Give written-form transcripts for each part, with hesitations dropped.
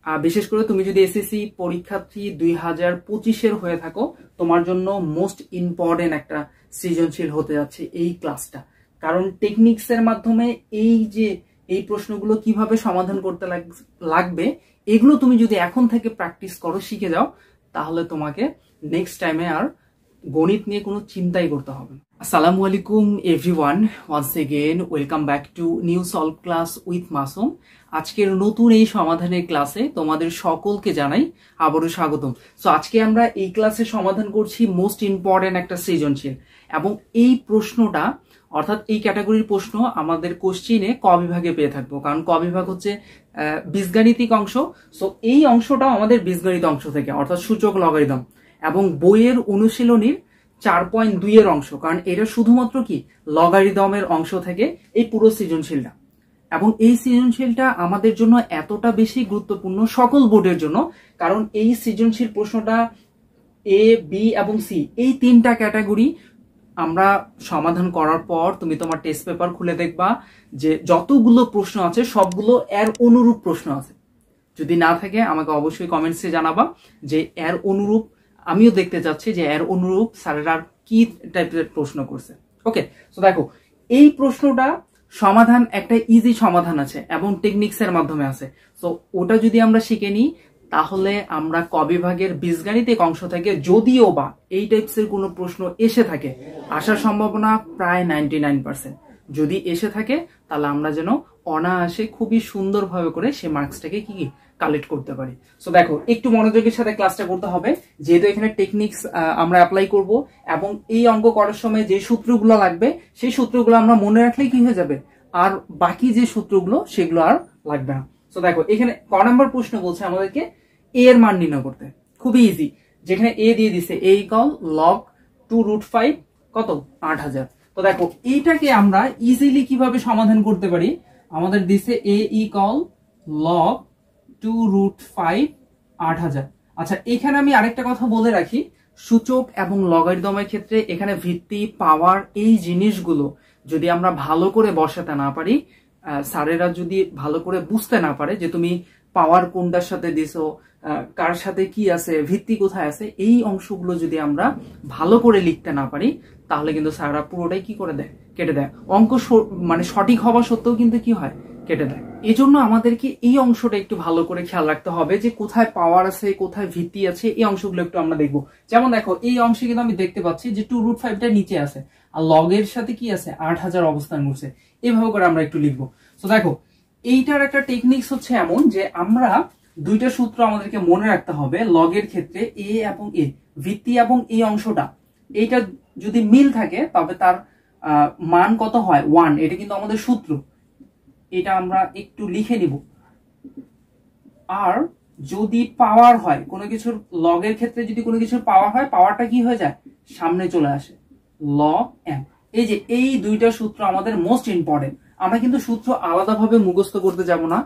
বিশেষ করে তুমি যদি এসএসসি পরীক্ষার্থী 2025-এর হয়ে থাকো, তোমার জন্য মোস্ট ইম্পর্টেন্ট একটা সৃজনশীল হতে যাচ্ছে এই ক্লাসটা। কারণ টেকনিক্সের মাধ্যমে এই প্রশ্নগুলো কিভাবে সমাধান করতে লাগবে, এগুলো তুমি যদি এখন থেকে প্র্যাকটিস করো, শিখে যাও, তাহলে তোমাকে নেক্সট টাইমে আর গণিত নিয়ে কোনো চিন্তাই করতে হবে না। আসসালামু আলাইকুম everyone, once again welcome back to new solve class with Masum. আজকের নতুন এই সমাধানের ক্লাসে তোমাদের সকলকে জানাই আবারও স্বাগতম। সো আজকে আমরা এই ক্লাসে সমাধান করছি মোস্ট ইম্পর্টেন্ট একটা সৃজনশীল, এবং এই প্রশ্নটা অর্থাৎ এই ক্যাটাগরির প্রশ্ন আমাদের কোশ্চিনে ক বিভাগে পেয়ে থাকবো, কারণ ক বিভাগ হচ্ছে বীজগাণিতিক অংশ। সো এই অংশটাও আমাদের বীজগণিত অংশ থেকে, অর্থাৎ সূচক লগারিদম, এবং বইয়ের অনুশীলনীর 4.2 এর অংশ, কারণ এটা শুধুমাত্র কি লগারিদমের অংশ থেকে এই পুরো সৃজনশীলটা। এবং এই সৃজনশীলটা আমাদের জন্য এতটা বেশি গুরুত্বপূর্ণ সকল বোর্ডের জন্য, কারণ এই সৃজনশীল প্রশ্নটা এ, বি এবং সি এই তিনটা ক্যাটাগরি আমরা সমাধান করার পর তুমি তোমার টেস্ট পেপার খুলে দেখবা যে যতগুলো প্রশ্ন আছে সবগুলো এর অনুরূপ প্রশ্ন আছে। যদি না থাকে আমাকে অবশ্যই কমেন্টসে জানাবা যে এর অনুরূপ, আমিও দেখতে চাচ্ছি যে এর অনুরূপ স্যারেরা কি টাইপের প্রশ্ন করছে। ওকে, সো দেখো এই প্রশ্নটা সমাধান একটা ইজি সমাধান আছে এবং টেকনিক্সের মাধ্যমে আছে। সো ওটা যদি আমরা শিখে নিই, তাহলে আমরা ক বিভাগের বীজগাণিতিক অংশ থেকে যদিও বা এই টাইপসের কোনো প্রশ্ন এসে থাকে, আসার সম্ভাবনা প্রায় 99%। যদি এসে থাকে তাহলে আমরা যেন অনায়াসে খুবই সুন্দরভাবে করে সে মার্কসটাকে কি কালেক্ট করতে পারি। সো দেখো একটু মনোযোগের সাথে ক্লাসটা করতে হবে, যেহেতু এখানে টেকনিক্স আমরা অ্যাপ্লাই করব, এবং এই অঙ্ক করার সময় যে সূত্রগুলো লাগবে সেই সূত্রগুলো আমরা মনে রাখলে কি হয়ে যাবে, আর বাকি যে সূত্রগুলো সেগুলো আর লাগবে না। সো দেখো এখানে ক নম্বর প্রশ্ন বলছে আমাদেরকে এ এর মান নির্ণয় করতে। খুবই ইজি, যেখানে এ দিয়ে দিছে এ ইকুয়াল লগ 2√5 কত 8000। তো দেখো এইটাকে আমরা ইজিলি কিভাবে সমাধান করতে পারি, আমাদের দিছে এ ইকুয়াল লগ 2√5 8000। আচ্ছা, এখানে আমি আরেকটা কথা বলে রাখি, সূচক এবং লগারিদমের ক্ষেত্রে এখানে ভিত্তি, পাওয়ার, এই জিনিসগুলো যদি আমরা ভালো করে বসাতে না পারি, স্যারেরা যদি ভালো করে বুঝতে না পারে যে তুমি পাওয়ার কোনটার সাথে দিছো, কার সাথে কি আছে, ভিত্তি কোথায় আছে, এই অংশগুলো যদি আমরা ভালো করে লিখতে না পারি, তাহলে কিন্তু স্যাররা পুরোটাই কি করে দেয়, কেটে দেয়। অঙ্ক মানে সঠিক হওয়া সত্ত্বেও কিন্তু কি হয়, কেটে দেয়। এই জন্য আমাদেরকে এই অংশটা একটু ভালো করে খেয়াল রাখতে হবে যে কোথায় পাওয়ার আছে, কোথায় ভিত্তি আছে, এই অংশগুলো একটু আমরা দেখবো। যেমন দেখো এই অংশে কিন্তু আমি দেখতে পাচ্ছি যে 2√5টা নিচে আছে, আর লগের সাথে কি আছে 8000 অবস্থান করছে। এভাবে করে আমরা একটু লিখবো। তো দেখো এইটার একটা টেকনিক্স হচ্ছে এমন যে আমরা দুইটা সূত্র আমাদেরকে মনে রাখতে হবে লগের ক্ষেত্রে, এ এবং এ, ভিত্তি এবং এই অংশটা, এইটা যদি মিল থাকে তবে তার মান কত হয় 1। এটা কিন্তু আমাদের সূত্র, এটা আমরা একটু লিখে নিব। আর যদি পাওয়ার হয় কোনো কিছুর, লগের ক্ষেত্রে যদি কোনো কিছুর পাওয়ার হয়, পাওয়ারটা কি হয়ে যায়, সামনে চলে আসে, লগ এম। এই যে এই দুইটা সূত্র আমাদের মোস্ট ইম্পর্টেন্ট। আমরা কিন্তু সূত্র আলাদাভাবে মুখস্থ করতে যাব না,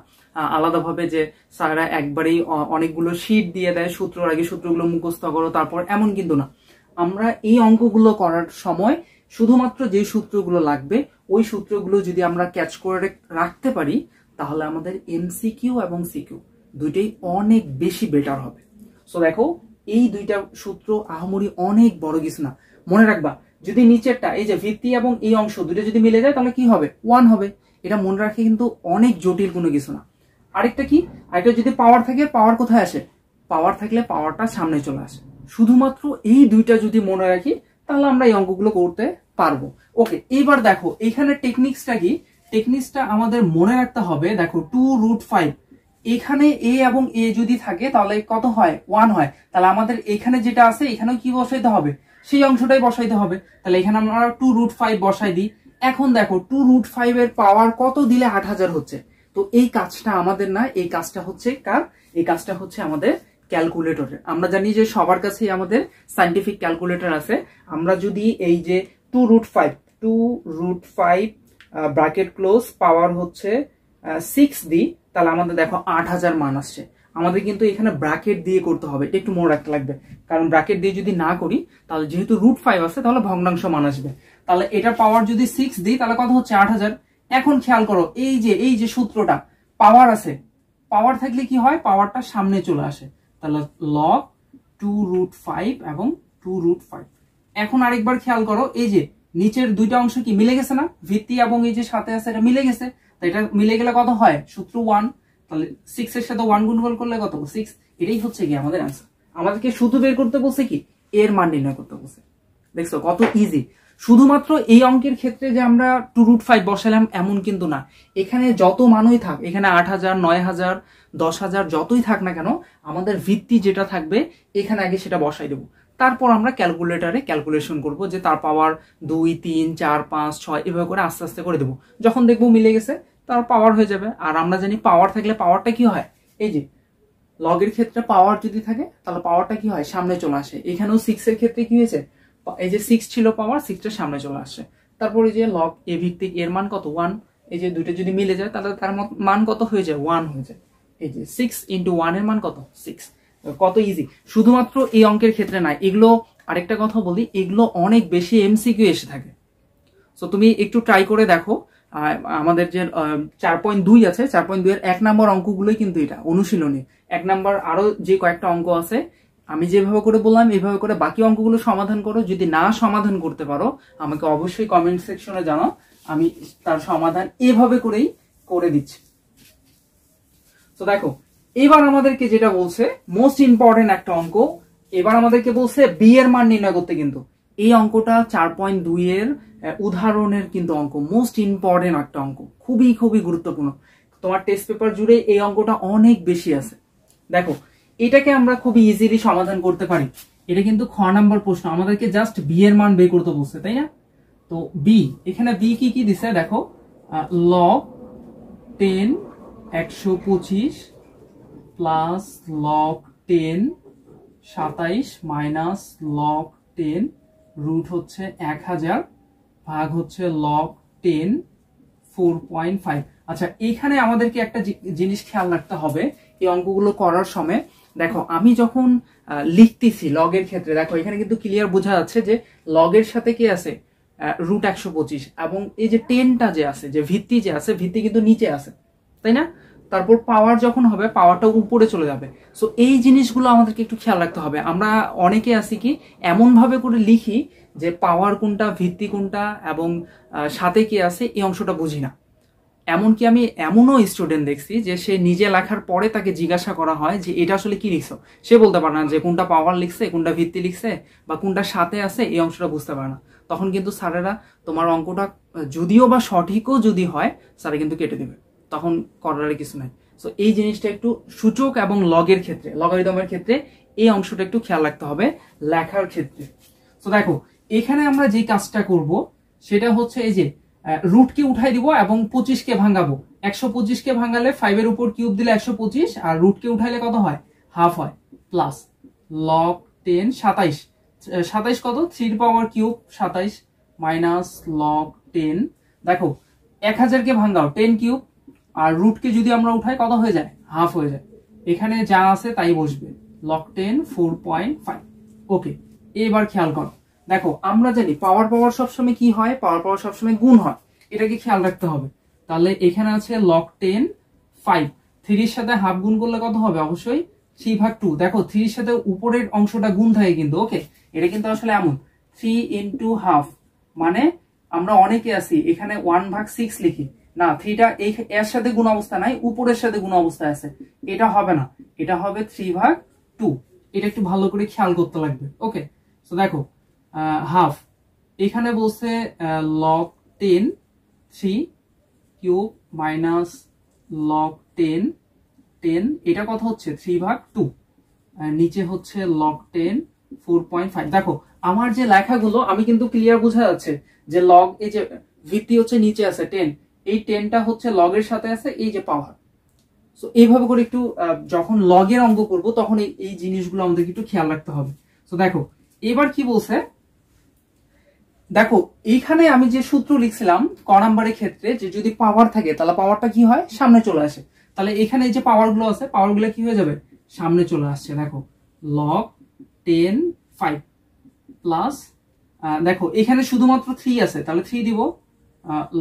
আলাদাভাবে যে স্যাররা একবারেই অনেকগুলো শীট দিয়ে দেয় সূত্রর আগে সূত্রগুলো মুখস্থ করো তারপর, এমন কিন্তু না। আমরা এই অঙ্কগুলো করার সময় শুধুমাত্র যে সূত্রগুলো লাগবে ওই সূত্রগুলো যদি আমরা ক্যাচ করে রাখতে পারি, তাহলে আমাদের এমসিকিউ এবং সিকিউ দুইটাই অনেক বেশি বেটার হবে। সো দেখো এই দুইটা সূত্র আহামরি অনেক বড় কিছু না, মনে রাখবা। যদি নিচেরটা এই যে ভিত্তি এবং এই অংশ দুটো যদি মিলে যায় তাহলে কি হবে, 1 হবে। এটা মনে রাখে কিন্তু অনেক জটিল কোনো কিছু না। আরেকটা কি, আরেকটা যদি পাওয়ার থাকে, পাওয়ার কোথায় আসে, পাওয়ার থাকলে পাওয়ারটা সামনে চলে আসে। শুধুমাত্র এই দুইটা যদি মনে রাখি তাহলে আমরা এই অঙ্কগুলো করতে পারবো। ওকে, এবার দেখো এখানে টেকনিক্সটা কি, টেকনিক্সটা আমাদের মনে রাখতে হবে। দেখো 2√5, এখানে এ এবং এ যদি থাকে তাহলে কত হয়, 1 হয়। তাহলে আমাদের এখানে যেটা আছে এখানেও কি বসাইতে হবে, সেই অংশটাই বসাইতে হবে। তাহলে এখানে আমরা 2√5 বসাই দিই। এখন দেখো 2√5 এর পাওয়ার কত দিলে 8000 হচ্ছে। তো এই কাজটা আমাদের না, এই কাজটা হচ্ছে কার, এই কাজটা হচ্ছে আমাদের ক্যালকুলেটরের। আমরা জানি যে সবার কাছেই আমাদের সায়েন্টিফিক ক্যালকুলেটর আছে। আমরা যদি এই যে 2√5 ব্র্যাকেট ক্লোজ পাওয়ার হচ্ছে 6 দিই, তাহলে আমাদের দেখো 8000 মান আসছে। আমাদের কিন্তু এখানে ব্র্যাকেট দিয়ে করতে হবে, এটা একটু মনে রাখতে লাগবে, কারণ ব্র্যাকেট দিয়ে যদি না করি তাহলে যেহেতু √5 আছে তাহলে ভগ্নাংশ মান আসবে। তাহলে এটার পাওয়ার যদি 6 দিই তাহলে কত হচ্ছে 8000। এখন খেয়াল করো এই যে সূত্রটা পাওয়ার আছে, পাওয়ার থাকলে কি হয়, পাওয়ারটা সামনে চলে আসে, তাহলে লগ 2√5 এবং 2√5। এখন আরেকবার খেয়াল করো, এই যে নিচের দুইটা অংশ কি মিলে গেছে না, ভিত্তি এবং এই যে সাথে আছে এটা মিলে গেছে, তো এটা মিলে গেলে কত হয়, সূত্র 1, তাহলে 6 এর সাথে 1 গুণফল করলে কত 6। এটাই হচ্ছে কি আমাদের आंसर। আমাদেরকে শুধু বের করতে বলছে কি, এর মান নির্ণয় করতে বলছে। দেখছো কত ইজি। শুধুমাত্র এই অঙ্কের ক্ষেত্রে যে আমরা 2√5 বসালাম এমন কিন্তু না, এখানে যত মানই থাক, এখানে 8000 9000 10000 যতই থাক না কেন, আমাদের ভিত্তি যেটা থাকবে এখানে আগে সেটা বসাই দেব, তারপর আমরা ক্যালকুলেটরে ক্যালকুলেশন করব যে তার পাওয়ার 2 3 4 5 6 এভাবে করে আস্তে আস্তে করে দেব। যখন দেখবো মিলে গেছে তার পাওয়ার হয়ে যাবে। আর আমরা জানি পাওয়ার থাকলে পাওয়ারটা কি হয়, এই যে লগের ক্ষেত্রে পাওয়ার যদি থাকে তাহলে পাওয়ারটা কি হয়, সামনে চলে আসে। এখানেও 6 এর ক্ষেত্রে কি হয়েছে, এই যে 6 ছিল পাওয়ার, 6টা সামনে চলে আসছে। তারপর এই যে লগ এ ভিত্তিক এর মান কত 1, এই যে দুইটা যদি মিলে যায় তাহলে তার মান কত হয়ে যায় 1 হয়ে যায়। এই যে 6 × 1 এর মান কত 6। কত ইজি। শুধুমাত্র এই অঙ্কের ক্ষেত্রে না, এগুলো আরেকটা কথা বলি, এগুলো অনেক বেশি এমসিকিউ এসে থাকে। সো তুমি একটু ট্রাই করে দেখো। আমাদের যে 4.2 আছে, 4.2 এর 1 নম্বর অঙ্কগুলোই কিন্তু এটা অনুশীলনী। 1 নম্বর আরো যে কয়েকটা অঙ্ক আছে আমি যেভাবে করে বললাম এইভাবে করে বাকি অঙ্কগুলো সমাধান করো। যদি না সমাধান করতে পারো আমাকে অবশ্যই কমেন্ট সেকশনে জানাও, আমি তার সমাধান এভাবে করেই করে দিচ্ছি। তো দেখো এবার আমাদেরকে যেটা বলছে মোস্ট ইম্পর্টেন্ট একটা অঙ্ক, এবার আমাদেরকে বলছে বি এর মান নির্ণয় করতে। কিন্তু এই অঙ্কটা 4.2 এর উদাহরণের কিন্তু অঙ্ক, মোস্ট ইম্পর্টেন্ট একটা অঙ্ক, খুবই খুবই গুরুত্বপূর্ণ। তোমার টেস্ট পেপার জুড়ে এই অঙ্কটা অনেক বেশি আছে। দেখো এটাকে আমরা খুবই ইজিলি সমাধান করতে পারি। এটা কিন্তু খ নাম্বার প্রশ্ন, আমাদেরকে জাস্ট বি এর মান বের করতে বলছে, তাই না? তো বি, এখানে বি কি কি দিছে দেখো, log 10 125 plus log 10 27 minus log 10 root হচ্ছে 1000 ভাগ হচ্ছে লগ 10 4.5। আচ্ছা এখানে আমাদেরকে একটা জিনিস খেয়াল রাখতে হবে এই অঙ্কগুলো করার সময়। দেখো আমি যখন লিখতেছি লগের ক্ষেত্রে, দেখো এখানে কিন্তু ক্লিয়ার বোঝা যাচ্ছে যে লগের সাথে কি আছে রুট 125, এবং এই যে 10টা যে আছে, যে ভিত্তি যে আছে, ভিত্তি কিন্তু নিচে আছে, তাই না? তারপর পাওয়ার যখন হবে পাওয়ারটা উপরে চলে যাবে। সো এই জিনিসগুলো আমাদেরকে একটু খেয়াল রাখতে হবে। আমরা অনেকে আছি কি এমন ভাবে করে লিখি যে পাওয়ার কোনটা ভিত্তি কোনটা এবং সাথে কি আছে এই অংশটা বুঝি না। এমনকি আমি এমনও স্টুডেন্ট দেখছি যে সে নিজে লেখার পরে তাকে জিজ্ঞাসা করা হয় যে এটা আসলে কি লিখছো, সে বলতে পারে না যে কোনটা পাওয়ার লিখছে কোনটা ভিত্তি লিখছে বা কোনটা সাথে আছে, এই অংশটা বুঝতে পারে না। তখন কিন্তু স্যারেরা তোমার অঙ্কটা যদিও বা সঠিকও যদি হয় স্যারে কিন্তু কেটে দেবে, তখন করার কিছু নাই। সো এই জিনিসটা একটু সূচক এবং লগের ক্ষেত্রে, লগারিদমের ক্ষেত্রে এই অংশটা একটু খেয়াল রাখতে হবে লেখার ক্ষেত্রে। তো দেখো এখানে আমরা যে কাজটা করব সেটা হচ্ছে এই যে রুটকে উঠাই দিব এবং 25কে ভাঙাবো। 125কে ভাঙালে 5 এর উপর কিউব দিলে 125, আর রুটকে উঠাইলে কত হয় হাফ হয়, প্লাস লগ 10 27 27 কত 3 এর পাওয়ার কিউব 27 মাইনাস লগ 10। দেখো 1000কে ভাঙাও 10 কিউব, আর রুটকে যদি আমরা উঠাই কত হয়ে যায় হাফ হয়ে যায়। এখানে যা আছে তাই বসবে, লগ 10 4.5। ওকে এবার খেয়াল করো, দেখো আমরা জানি পাওয়ার সবসময় কি হয়, পাওয়ার সবসময় গুণ হয়, এটাকে খেয়াল রাখতে হবে। তাহলে এখানে আছে লগ 10 5, 3 এর সাথে হাফ গুণ করলে কত হবে, অবশ্যই 3/2। দেখো 3 এর সাথে উপরের অংশটা গুণ থাকে কিন্তু, ওকে এটা কিন্তু আসলে এমন 3 × হাফ, মানে আমরা অনেকে আছি এখানে 1/6 লিখি না, 3টা এর সাথে গুণ অবস্থা নাই, উপরের সাথে গুণ অবস্থায় আছে, এটা হবে না, এটা হবে 3/2। এটা একটু ভালো করে খেয়াল করতে লাগবে। ওকে সো দেখো হাফ, এখানে বলছে লগ 10 3 কিউব মাইনাস লগ 10 এটা কত হচ্ছে 3/2, নিচে হচ্ছে লগ 10 4.5। দেখো আমার যে লেখাগুলো আমি কিন্তু ক্লিয়ার বোঝা যাচ্ছে যে লগ, এই যে ভিত্তি হচ্ছে নিচে আছে 10, এই 10টা হচ্ছে লগের সাথে আছে, এই যে পাওয়ার। সো এইভাবে করে একটু যখন লগের অঙ্ক করব তখন এই জিনিসগুলো আমাদেরকে একটু খেয়াল রাখতে হবে। সো দেখো এবার কি বলছে, দেখো এইখানে আমি যে সূত্র লিখছিলাম ক নাম্বারের ক্ষেত্রে যে যদি পাওয়ার থাকে তাহলে পাওয়ারটা কি হয় সামনে চলে আসে, তাহলে এখানে এই যে পাওয়ার গুলো আছে পাওয়ার গুলো কি হয়ে যাবে সামনে চলে আসছে। দেখো লগ 10 5 প্লাস, দেখো এখানে শুধুমাত্র 3 আছে তাহলে 3 দিব,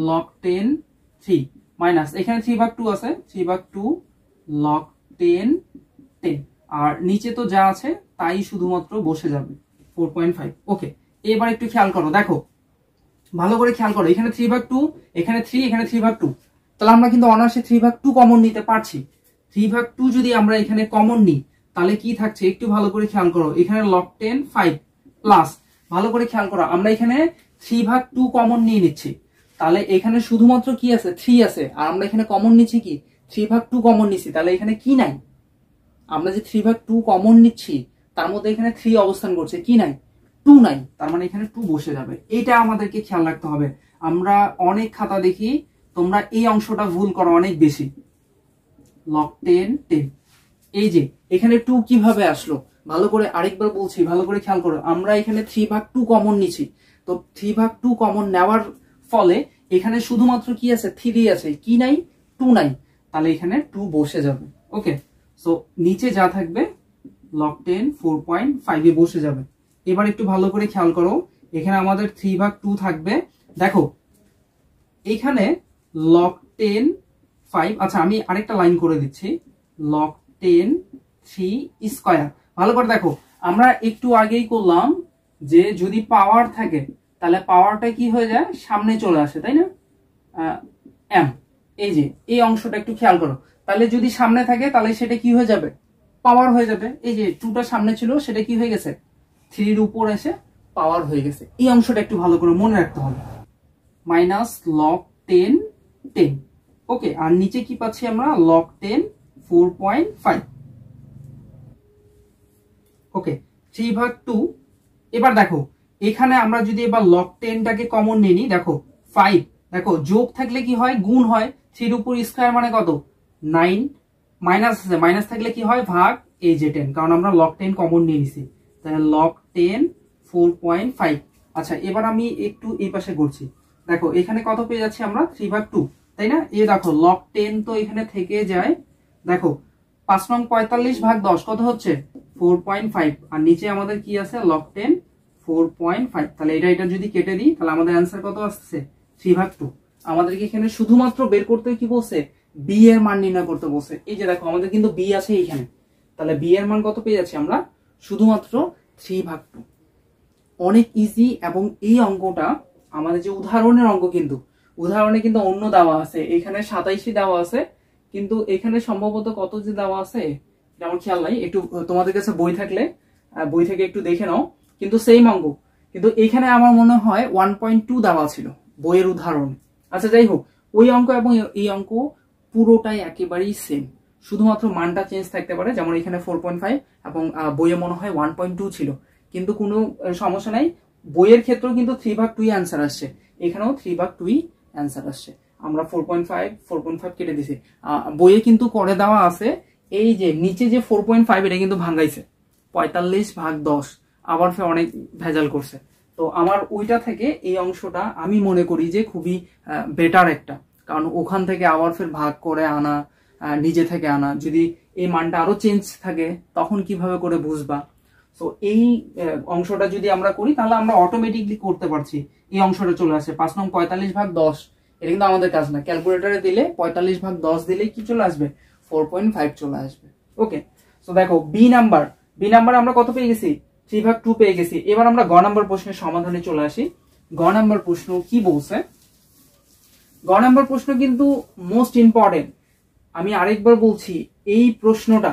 লগ 10 3 মাইনাস এখানে 3/2 আছে 3/2 লগ 10 10, আর নিচে তো যা আছে তাই শুধুমাত্র বসে যাবে 4.5। ওকে, এবার একটু খেয়াল করো, দেখো ভালো করে খেয়াল করো, এখানে 3/2, এখানে 3, এখানে 3/2, তাহলে আমরা কিন্তু অনার্সে 3/2 কমন নিতে পারছি। 3/2 যদি আমরা এখানে কমন নিই তাহলে কি থাকছে একটু ভালো করে খেয়াল করো, এখানে log 10 5 প্লাস, ভালো করে খেয়াল করো, আমরা এখানে 3/2 কমন নিয়ে নিচ্ছি, তাহলে এখানে শুধুমাত্র কি আছে 3 আছে, আর আমরা এখানে কমন নিচ্ছি কি 3/2 কমন নিচ্ছি, তাহলে এখানে কি নাই, আমরা যে 3/2 কমন নিচ্ছি তার মধ্যে এখানে 3 অবস্থান করছে, কি নাই 2 নাই, তার মানে এখানে 2 বসে যাবে। এটা আমাদেরকে খেয়াল রাখতে হবে। আমরা অনেক খাতা দেখি তোমরা এই অংশটা ভুল করো অনেক বেশি, log 10 10, এই যে এখানে 2 কিভাবে আসলো, ভালো করে আরেকবার বলছি, ভালো করে খেয়াল করো, আমরা এখানে 3/2 কমন নিচ্ছি, তো 3/2 কমন নেওয়ার ফলে এখানে শুধুমাত্র কি আছে 3 আছে, কি নাই 2 নাই, তাহলে এখানে 2 বসে যাবে। ওকে, সো নিচে যা থাকবে log 10 4.5 এ বসে যাবে। এবার একটু ভালো করে খেয়াল করো, এখানে আমাদের 3/2 থাকবে, দেখো এখানে log 10 5, আচ্ছা আমি আরেকটা লাইন করে দিচ্ছি, log 10 3 স্কয়ার। ভালো করে দেখো, আমরা একটু আগেই করলাম যে যদি পাওয়ার থাকে তাহলে পাওয়ারটা কি হয়ে যায় সামনে চলে আসে, তাই না, এম, এই যে এই অংশটা একটু খেয়াল করো, তাহলে যদি সামনে থাকে তাহলে সেটা কি হয়ে যাবে পাওয়ার হয়ে যাবে, এই যে 2টা সামনে ছিল সেটা কি হয়ে গেছে 3 এর উপর এসে পাওয়ার হয়ে গেছে। এই অংশটা একটু ভালো করে মনে রাখতে হবে, মাইনাস log 10 10। ওকে, আর নিচে কি পাচ্ছি আমরা log 10 4.5। ওকে, 3/2। এবার দেখো এখানে আমরা যদি এবার log 10টাকে কমন নিয়ে নিই, দেখো 5, দেখো যোগ থাকলে কি হয় গুণ হয়, 3 এর উপর স্কয়ার মানে কত 9, মাইনাস আছে, মাইনাস থাকলে কি হয় ভাগ, এই যে 10, কারণ আমরা log 10 কমন নিয়ে নিছি, তাহলে log 10 4.5। আচ্ছা এবার আমি একটু এই পাশে করছি, দেখো এখানে কত পেয়ে যাচ্ছি আমরা 3/2, তাই না, এই দেখো log 10 তো এখানে থেকে যায়, দেখো 5 নং 45 ভাগ 10 কত হচ্ছে 4.5, আর নিচে আমাদের কি আছে log 10 4.5, তাহলে এটা যদি কেটে দিই তাহলে আমাদের অ্যান্সার কত আসছে 3/2। আমাদেরকে এখানে শুধুমাত্র বের করতে কি বলছে বি এর মান নির্ণয় করতে বলছে, এই যে দেখো আমাদের কিন্তু বি আছে এখানে, তাহলে বি এর মান কত পেয়ে যাচ্ছি আমরা শুধুমাত্র 3/2। অনেক ইজি, এবং এই অঙ্কটা আমাদের যে উদাহরণের অঙ্ক, কিন্তু উদাহরণে কিন্তু অন্য দেওয়া আছে, এখানে 27 দেওয়া আছে, কিন্তু এখানে সম্ভবত কত যে দেওয়া আছে আমার খেয়াল নাই, একটু তোমাদের কাছে বই থাকলে বই থেকে একটু দেখে নাও, কিন্তু সেম অঙ্ক, কিন্তু এখানে আমার মনে হয় 1.2 দেওয়া ছিল বইয়ের উদাহরণ। আচ্ছা যাই হোক, ওই অঙ্ক এবং এই অঙ্ক পুরোটাই একেবারেই সেম, শুধুমাত্র মানটা চেঞ্জ থাকতে পারে, যেমন এখানে 4.5 এবং বইয়ে মনে হয় 1.2 ছিল, কিন্তু কোনো সমস্যা নাই, বইয়ের ক্ষেত্রেও কিন্তু 3/2 অ্যান্সার আসছে, এখানেও 3/2 অ্যান্সার আসছে। আমরা 4.5 কেটে দিছি, বইয়ে কিন্তু করে দেওয়া আছে, এই যে নিচে যে 4.5 এটা কিন্তু ভাঙাইছে 45 ভাগ 10, আবার ফের অনেক ভেজাল করছে, তো আমার ওইটা থেকে এই অংশটা আমি মনে করি যে খুবই বেটার একটা, কারণ ওখান থেকে আবার ফের ভাগ করে আনা, নিজে থেকে আনা, যদি এই মানটা আরো চেঞ্জ থাকে তখন কিভাবে করে বুঝবা, তো এই অংশটা যদি আমরা করি তাহলে আমরা অটোমেটিকলি করতে পারছি, এই অংশটা চলে আসে 5 নং 45 ভাগ 10, এটা কিন্তু আমাদের কাজ না, ক্যালকুলেটরে দিলে 45 ভাগ 10 দিলে কি চলে আসবে 4.5 চলে আসবে। ওকে, তো দেখো বি নাম্বার আমরা কত পেয়ে গেছি 3/2 পেয়ে গেছি। এবার আমরা গ নাম্বার প্রশ্নের সমাধানে চলে আসি। গ নাম্বার প্রশ্ন কি বলছে, গ নাম্বার প্রশ্ন কিন্তু মোস্ট ইম্পর্টেন্ট, আমি আরেকবার বলছি, এই প্রশ্নটা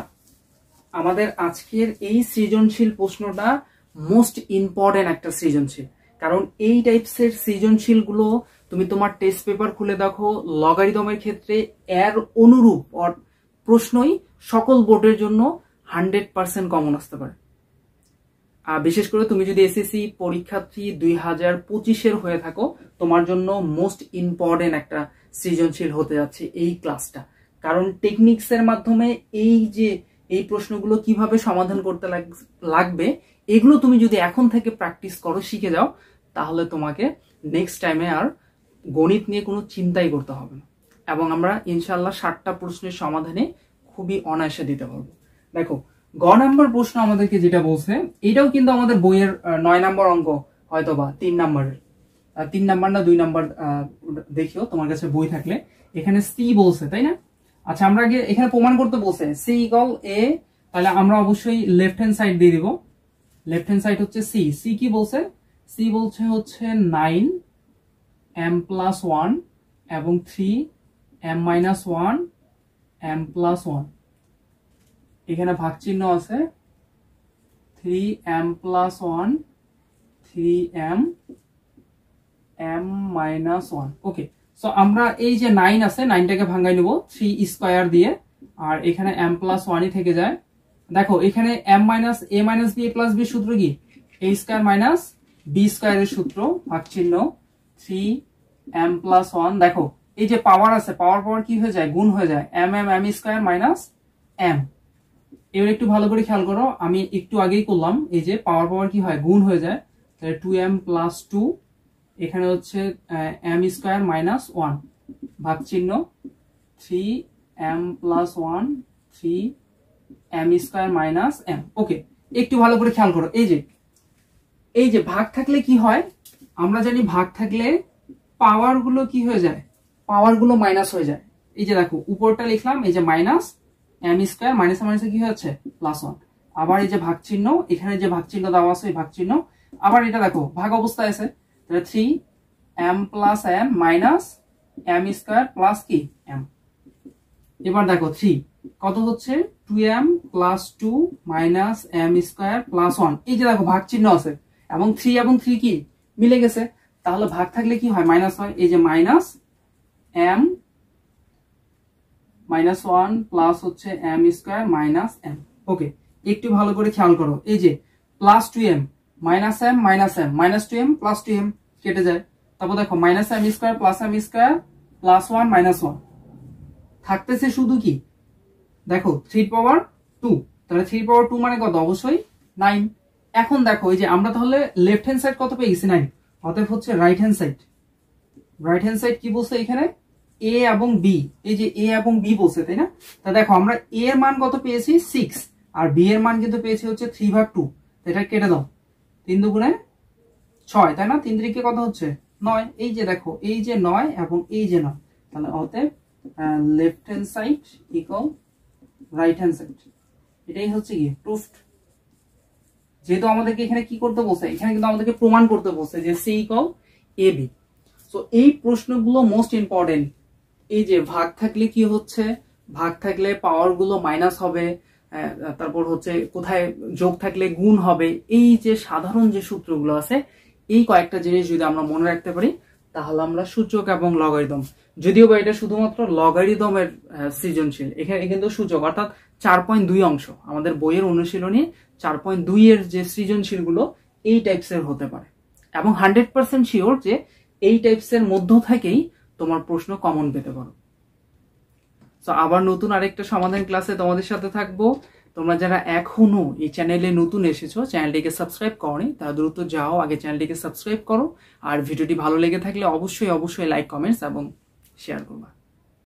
আমাদের আজকের এই সৃজনশীল প্রশ্নটা মোস্ট ইম্পর্টেন্ট একটা সৃজনশীল, কারণ এই টাইপসের সৃজনশীল গুলো তুমি তোমার টেস্ট পেপার খুলে দেখো, লগারিদমের ক্ষেত্রে এর অনুরূপ প্রশ্নই সকল বোর্ডের জন্য 100% কমন আসতে পারে। আর বিশেষ করে তুমি যদি এসএসসি পরীক্ষার্থী 2025-এর হয়ে থাকো, তোমার জন্য মোস্ট ইম্পর্টেন্ট একটা সৃজনশীল হতে যাচ্ছে এই ক্লাসটা, কারণ টেকনিক্সের মাধ্যমে এই প্রশ্নগুলো কিভাবে সমাধান করতে লাগবে এগুলো তুমি যদি এখন থেকে প্র্যাকটিস করো, শিখে যাও, তাহলে তোমাকে নেক্সট টাইমে আর গণিত নিয়ে কোনো চিন্তাই করতে হবে না, এবং আমরা ইনশাল্লাহ 60টা প্রশ্নের সমাধানে খুবই অনায়াসে দিতে পারবো। দেখো গ নাম্বার প্রশ্ন আমাদেরকে যেটা বলছে, এটাও কিন্তু আমাদের বইয়ের 9 নাম্বার অঙ্ক, হয়তো বা 3 নাম্বারের, 3 নাম্বার না 2 নাম্বার দেখিও তোমার কাছে বই থাকলে, এখানে সি বলছে তাই না, আচ্ছা আমরা আগে এখানে প্রমাণ করতে বলছে সি ইকুয়াল এ, তাহলে আমরা অবশ্যই লেফট হ্যান্ড সাইড দিয়ে দিব। লেফট হ্যান্ড সাইড হচ্ছে সি। সি কি বলছে? সি বলছে হচ্ছে 9m+1 এবং 3m-1 m+1। এখানে ভাগ চিহ্ন আছে 3m+1 3m-1। ওকে, সো আমরা এই যে 9 আছে 9টাকে ভাঙাই নেব 3 স্কয়ার দিয়ে, আর এখানে m+1 থেকে যায়। দেখো এখানে a-b সূত্র কি? a² - b² এর সূত্র, ভাগ চিহ্ন 3m+1। দেখো এই যে পাওয়ার আছে, পাওয়ার কি হয়ে যায়? গুণ হয়ে যায়, m² - m। এবার একটু ভালো করে খেয়াল করো, আমি একটু আগেই করলাম, এই যে পাওয়ার কি হয়? গুণ হয়ে যায়। তাহলে 2m+2, এখানে হচ্ছে m² - 1, ভাগ চিহ্ন 3m+1 3m² - m। ওকে, একটু ভালো করে খেয়াল করো, এই যে ভাগ থাকলে কি হয়? আমরা জানি ভাগ থাকলে পাওয়ার গুলো কি হয়ে যায়? পাওয়ার গুলো মাইনাস হয়ে যায়। এই যে দেখো উপরটা লিখলাম, এই যে মাইনাস m² মাইনাস মাইনাসে কি হচ্ছে? +1। আবার এই যে ভাগ চিহ্ন, এখানে যে ভাগ চিহ্ন দেওয়া আছে, এই ভাগ চিহ্ন, আবার এটা দেখো ভাগ অবস্থায় আছে, তাহলে 3m+m মাইনাস m² প্লাস কি m। এবার দেখো 3 কত হচ্ছে? 2m+2 minus m² plus 1। এই যে দেখো ভাগ চিহ্ন আছে এবং 3 কি মিলে গেছে, তাহলে ভাগ থাকলে কি হয়? মাইনাস হয়। এই যে মাইনাস m-1 প্লাস হচ্ছে m² মাইনাস m। ওকে, একটু ভালো করে খেয়াল করো, এই যে plus 2m minus m minus m, minus 2m plus 2m কেটে যায়। তারপর দেখো minus m² plus m² plus 1 minus 1 থাকতেছে শুধু কি? দেখো 3^2, তাহলে 3^2 মানে কত? অবশ্যই 9। এখন দেখো এই যে আমরা তাহলে লেফট হ্যান্ড সাইড কত পেয়ে গেছি? 9। অতএব হচ্ছে right hand side. Right hand side কি বলছে এখানে? a এবং b। এই যে a এবং b বলছে, তাই না? তা দেখো আমরা a এর মান কত পেয়েছি? 6, আর b এর মান কিন্তু পেয়েছি হচ্ছে 3/2। এটা কেটে দাও, 3 দুগুণে 6, তাই না? 3 3 কত হচ্ছে? 9। এই যে দেখো এই যে 9 এবং এই যে 9, তাহলে অতএব left hand side equal right hand side. এটাই হচ্ছে কি প্রুফড। যেহেতু আমাদেরকে এখানে কি করতে বলছে? এখানে কিন্তু আমাদেরকে প্রমাণ করতে বলছে যে C equal A B. So এই প্রশ্নগুলো মোস্ট ইম্পর্টেন্ট। এই যে ভাগ থাকলে কি হচ্ছে? ভাগ থাকলে পাওয়ার গুলো মাইনাস হবে, তারপর হচ্ছে কোথায় যোগ থাকলে গুণ হবে। এই যে সাধারণ যে সূত্রগুলো আছে, এই কয়েকটা জিনিস যদি আমরা মনে রাখতে পারি, তাহলে আমরা সূচক এবং লগারিদম, যদিও বা এটা শুধুমাত্র লগারিদমের সৃজনশীল, এখানে কিন্তু সূচক অর্থাৎ 4.2 অংশ আমাদের বইয়ের অনুশীলনী 4.2 এর যে সৃজনশীল গুলো এই টাইপসের হতে পারে, এবং 100% শিওর যে এই টাইপসের মধ্য থেকেই তোমার প্রশ্ন কমন পেতে পারো। তো আবার নতুন আরেকটা সমাধান ক্লাসে তোমাদের সাথে থাকবো। তোমরা যারা এখনো এই চ্যানেলে নতুন এসেছো, চ্যানেলটিকে সাবস্ক্রাইব করোনি, তারা দ্রুত যাও, আগে চ্যানেলটিকে সাবস্ক্রাইব করো। আর ভিডিওটি ভালো লেগে থাকলে অবশ্যই লাইক, কমেন্টস এবং শেয়ার করবা।